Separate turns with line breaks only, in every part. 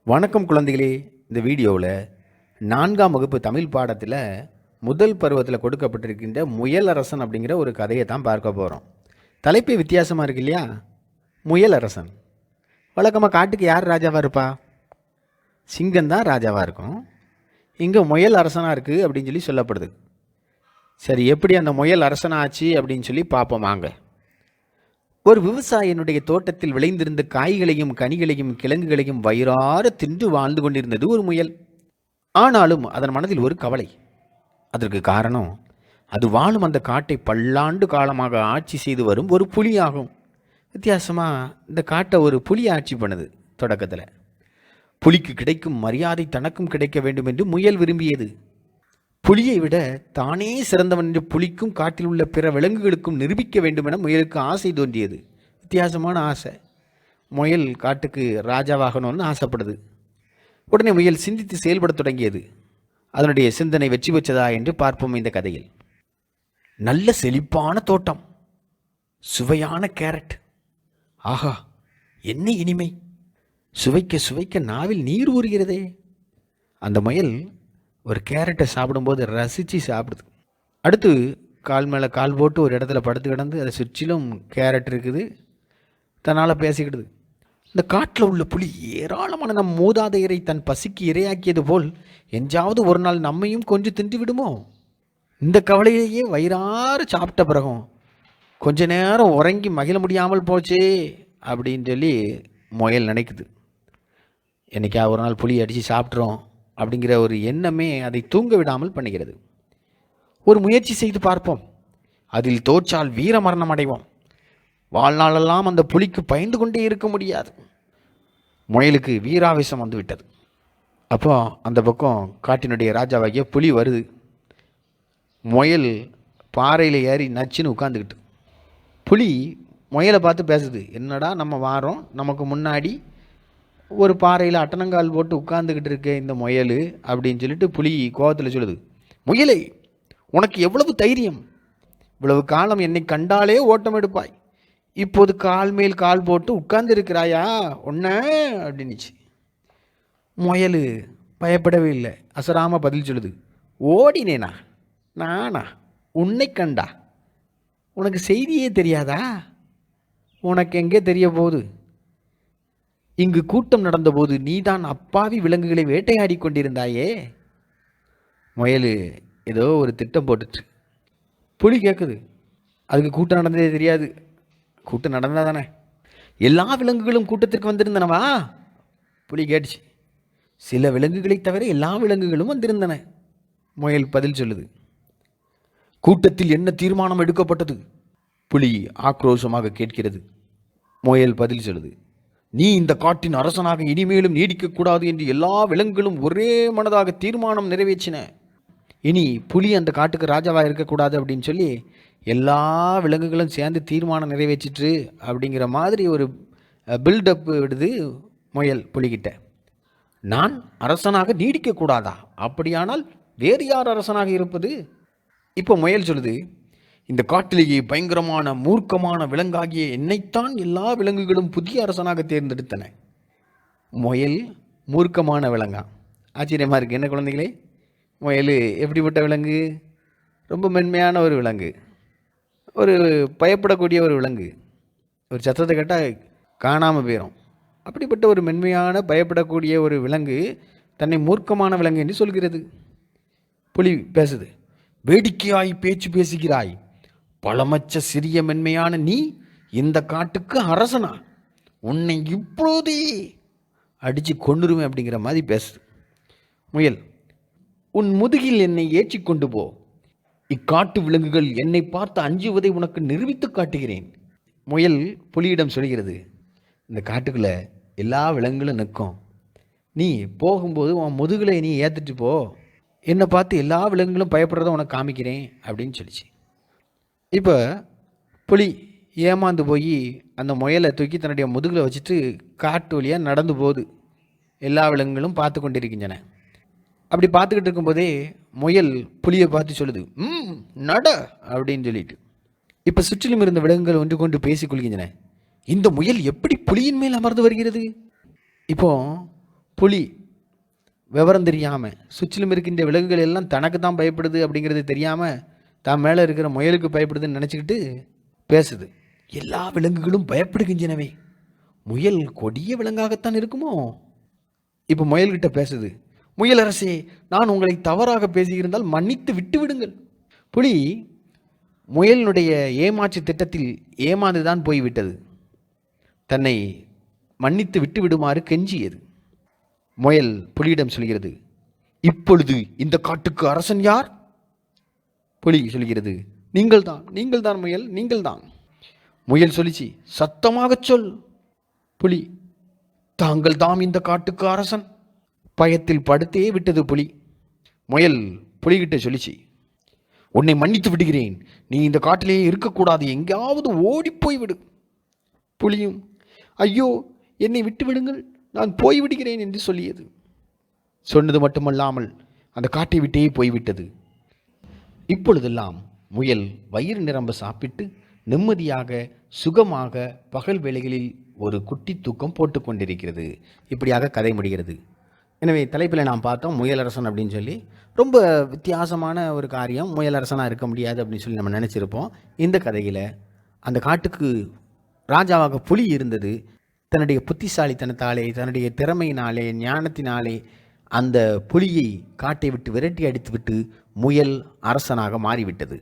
வணக்கம் குழந்தைகளே. இந்த வீடியோவில் 4ஆம் வகுப்பு தமிழ் பாடத்தில் முதல் பருவத்தில் கொடுக்கப்பட்டிருக்கின்ற முயல் அரசன் அப்படிங்கிற ஒரு கதையை தான் பார்க்க போகிறோம். தலைப்பே வித்தியாசமாக இருக்கு இல்லையா? முயல் அரசன். வழக்கமாக காட்டுக்கு யார் ராஜாவாக இருப்பா? சிங்கம் தான் ராஜாவாக இருக்கும். இங்கே முயல் அரசனாக இருக்குது அப்படின்னு சொல்லி சொல்லப்படுது. சரி, எப்படி அந்த முயல் அரசனாச்சு அப்படின்னு சொல்லி பார்ப்போம் வாங்க. ஒரு விவசாயினுடைய தோட்டத்தில் விளைந்திருந்த காய்களையும் கனிகளையும் கிழங்குகளையும் வயிறார தின்று வாழ்ந்து கொண்டிருந்தது ஒரு முயல். ஆனாலும் அதன் மனதில் ஒரு கவலை. அதற்கு காரணம், அது வாழும் அந்த காட்டை பல்லாண்டு காலமாக ஆட்சி செய்து வரும் ஒரு புலியாகும். வித்தியாசமாக இந்த காட்டை ஒரு புலி ஆட்சி பண்ணுது. தொடக்கத்தில் புலிக்கு கிடைக்கும் மரியாதை தனக்கும் கிடைக்க வேண்டும் என்று முயல் விரும்பியது. புலியை விட தானே சிறந்தவன் என்று புலிக்கும் காட்டில் உள்ள பிற விலங்குகளுக்கும் நிரூபிக்க வேண்டும் என முயலுக்கு ஆசை தோன்றியது. வித்தியாசமான ஆசை. முயல் காட்டுக்கு ராஜாவாகணும்னு ஆசைப்படுது. உடனே முயல் சிந்தித்து செயல்பட தொடங்கியது. அதனுடைய சிந்தனை வெற்றி பெற்றதா என்று பார்ப்போம் இந்த கதையில். நல்ல செழிப்பான தோட்டம், சுவையான கேரட், ஆஹா என்ன இனிமை! சுவைக்க சுவைக்க நாவில் நீர் ஊறுகிறதே. அந்த முயல் ஒரு கேரட்டை சாப்பிடும்போது ரசித்து சாப்பிடுது. அடுத்து கால் மேலே கால் போட்டு ஒரு இடத்துல படுத்து கிடந்து அதை சுற்றிலும் கேரட் இருக்குது, தன்னால் பேசிக்கிடுது. இந்த காட்டில் உள்ள புலி ஏராளமான நம் மூதாதையரை தன் பசிக்கு இரையாக்கியது போல் எஞ்சாவது ஒரு நாள் நம்மையும் கொஞ்சம் தின்று விடுமோ? இந்த கவலையிலேயே வயிறார சாப்பிட்ட பிறகும் கொஞ்ச நேரம் உறங்கி மகிழ முடியாமல் போச்சே அப்படின்னு சொல்லி முயல் நினைக்குது. என்றைக்கா ஒரு நாள் புலி அடித்து சாப்பிட்றோம் அப்படிங்கிற ஒரு எண்ணமே அதை தூங்க விடாமல் பண்ணுகிறது. ஒரு முயற்சி செய்து பார்ப்போம், அதில் தோற்றால் வீர மரணம் அடைவோம். வாழ்நாளெல்லாம் அந்த புலிக்கு பயந்து கொண்டே இருக்க முடியாது. முயலுக்கு வீராவேசம் வந்து விட்டது. அப்போ அந்த பக்கம் காட்டினுடைய ராஜாவாகிய புலி வருது. முயல் பாறையில் ஏறி நச்சுன்னு உட்காந்துக்கிட்டு. புலி முயலை பார்த்து பேசுது, என்னடா நம்ம வாரோம், நமக்கு முன்னாடி ஒரு பாறையில் அட்டனங்கால் போட்டு உட்கார்ந்துக்கிட்டு இருக்க இந்த முயல் அப்படின்னு சொல்லிட்டு புலி கோபத்தில் சொல்லுது, முயலை உனக்கு எவ்வளவு தைரியம்! இவ்வளவு காலம் என்னை கண்டாலே ஓட்டம் எடுப்பாய், இப்போது கால் மேல் கால் போட்டு உட்கார்ந்து இருக்கிறாயா ஒன்ன அப்படின்னுச்சு. முயல் பயப்படவே இல்லை, அசராமல் பதில் சொல்லுது, ஓடினேனா நானா? உன்னை கண்டா? உனக்கு செய்தியே தெரியாதா? உனக்கு எங்கே தெரிய போகுது? இங்கு கூட்டம் நடந்தபோது நீதான் அப்பாவி விலங்குகளை வேட்டையாடி கொண்டிருந்தாயே. முயல் ஏதோ ஒரு திட்டம் போட்டுச்சு. புலி கேட்குது, அதுக்கு கூட்டம் நடந்ததே தெரியாது. கூட்டம் நடந்தால் தானே எல்லா விலங்குகளும் கூட்டத்திற்கு வந்திருந்தனவா? புலி கேட்டுச்சு. சில விலங்குகளை தவிர எல்லா விலங்குகளும் வந்திருந்தன. முயல் பதில் சொல்லுது. கூட்டத்தில் என்ன தீர்மானம் எடுக்கப்பட்டது? புலி ஆக்ரோஷமாக கேட்கிறது. முயல் பதில் சொல்லுது, நீ இந்த காட்டின் அரசனாக இனிமேலும் நீடிக்கக்கூடாது என்று எல்லா விலங்குகளும் ஒரே மனதாக தீர்மானம் நிறைவேற்றின. இனி புலி அந்த காட்டுக்கு ராஜாவாக இருக்கக்கூடாது அப்படின்னு சொல்லி எல்லா விலங்குகளும் சேர்ந்து தீர்மானம் நிறைவேற்றிட்டு அப்படிங்கிற மாதிரி ஒரு பில்டப் விடுது முயல் புலிகிட்ட. நான் அரசனாக நீடிக்கக்கூடாதா? அப்படியானால் வேறு யார் அரசனாக இருப்பது? இப்போ முயல் சொல்லுது, இந்த காட்டிலேயே பயங்கரமான மூர்க்கமான விலங்காகிய என்னைத்தான் எல்லா விலங்குகளும் புதிய அரசனாக தேர்ந்தெடுத்தன. முயல் மூர்க்கமான விலங்கா? ஆச்சரியமாக இருக்குது. என்ன குழந்தைகளே, முயல் எப்படிப்பட்ட விலங்கு? ரொம்ப மென்மையான ஒரு விலங்கு, ஒரு பயப்படக்கூடிய ஒரு விலங்கு. ஒரு சத்தத்தை கேட்டால் காணாமல் போயிடும். அப்படிப்பட்ட ஒரு மென்மையான பயப்படக்கூடிய ஒரு விலங்கு தன்னை மூர்க்கமான விலங்கு என்று சொல்கிறது. புலி பேசுது, வேடிக்கையாய் பேச்சு பேசுகிறாய், பழமச்ச சிறிய மென்மையான நீ இந்த காட்டுக்கு அரசனா? உன்னை இப்போதே அடித்து கொண்டுருவேன் அப்படிங்கிற மாதிரி பேசுது. முயல், உன் முதுகில் என்னை ஏற்றி கொண்டு போ. இக்காட்டு விலங்குகள் என்னை பார்த்து அஞ்சுவதை உனக்கு நிரூபித்து காட்டுகிறேன். முயல் புலியிடம் சொல்கிறது, இந்த காட்டுக்குள்ளே எல்லா விலங்குகளும் நிற்கும், நீ போகும்போது உன் முதுகில் நீ ஏற்றுட்டு போ, என்னை பார்த்து எல்லா விலங்குகளும் பயப்படுறத உனக்கு காமிக்கிறேன் அப்படின்னு சொல்லிச்சு. இப்போ புலி ஏமாந்து போய் அந்த முயலை தூக்கி தன்னுடைய முதுகில் வச்சுட்டு காட்டு வழியாக நடந்து போகுது. எல்லா விலங்குகளும் பார்த்து கொண்டிருக்கின்றன. அப்படி பார்த்துக்கிட்டு இருக்கும்போதே முயல் புலியை பார்த்து சொல்லுது, நட அப்படின்னு சொல்லிட்டு. இப்போ சுற்றிலும் இருந்த விலங்குகள் ஒன்று கொண்டு பேசிக்கொள்கின்றன. இந்த முயல் எப்படி புலியின் மேல் அமர்ந்து வருகிறது? இப்போ புலி விவரம் தெரியாமல் சுற்றிலும் இருக்கின்ற விலங்குகள் எல்லாம் தனக்கு தான் பயப்படுது அப்படிங்கிறது தெரியாமல் தான் மேலே இருக்கிற முயலுக்கு பயப்படுதுன்னு நினச்சிக்கிட்டு பேசுது. எல்லா விலங்குகளும் பயப்படுகின்றனவே, முயல் கொடிய விலங்காகத்தான் இருக்குமோ? இப்போ முயல்கிட்ட பேசுது. முயல் அரசே, நான் உங்களை தவறாக பேசியிருந்தால் மன்னித்து விட்டு விடுங்கள். புலி முயலினுடைய ஏமாற்று திட்டத்தில் ஏமாந்துதான் போய்விட்டது. தன்னை மன்னித்து விட்டு விடுமாறு கெஞ்சியது. முயல் புலியிடம் சொல்கிறது, இப்பொழுது இந்த காட்டுக்கு அரசன் யார்? புலி சொல்கிறது, நீங்கள்தான், நீங்கள்தான் முயல், நீங்கள்தான். முயல் சொல்லிச்சு, சத்தமாகச் சொல். புலி, தாங்கள் தாம் இந்த காட்டுக்கு அரசன். பயத்தில் படுத்தே விட்டது புலி. முயல் புலிகிட்ட சொல்லிச்சு, உன்னை மன்னித்து விடுகிறேன், நீ இந்த காட்டிலேயே இருக்கக்கூடாது, எங்கேயாவது ஓடிப்போய் விடு. புலியும், ஐயோ என்னை விட்டு விடுங்கள், நான் போய்விடுகிறேன் என்று சொல்லியது. சொன்னது மட்டுமல்லாமல் அந்த காட்டை விட்டே போய்விட்டது. இப்பொழுதெல்லாம் முயல் வயிறு நிரம்ப சாப்பிட்டு நிம்மதியாக சுகமாக பகல் வேளைகளில் ஒரு குட்டி தூக்கம் போட்டுக்கொண்டிருக்கிறது. இப்படியாக கதை முடிகிறது. எனவே தலைப்பில் நாம் பார்த்தோம் முயலரசன் அப்படின்னு சொல்லி. ரொம்ப வித்தியாசமான ஒரு காரியம், முயலரசனாக இருக்க முடியாது அப்படின்னு சொல்லி நம்ம நினச்சிருப்போம். இந்த கதையில் அந்த காட்டுக்கு ராஜாவாக புலி இருந்தது. தன்னுடைய புத்திசாலித்தனத்தாலே, தன்னுடைய திறமையினாலே, ஞானத்தினாலே அந்த புலியை காட்டை விட்டு விரட்டி அடித்துவிட்டு முயல் அரசனாக மாறிவிட்டது.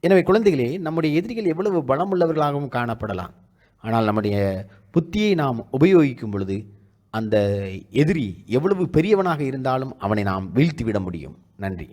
எனவே குழந்தைகளே, நம்முடைய எதிரிகள் எவ்வளவு பலமுள்ளவர்களாகவும் காணப்படலாம். ஆனால் நம்முடைய புத்தியை நாம் உபயோகிக்கும் பொழுது அந்த எதிரி எவ்வளவு பெரியவனாக இருந்தாலும் அவனை நாம் வீழ்த்திவிட முடியும். நன்றி.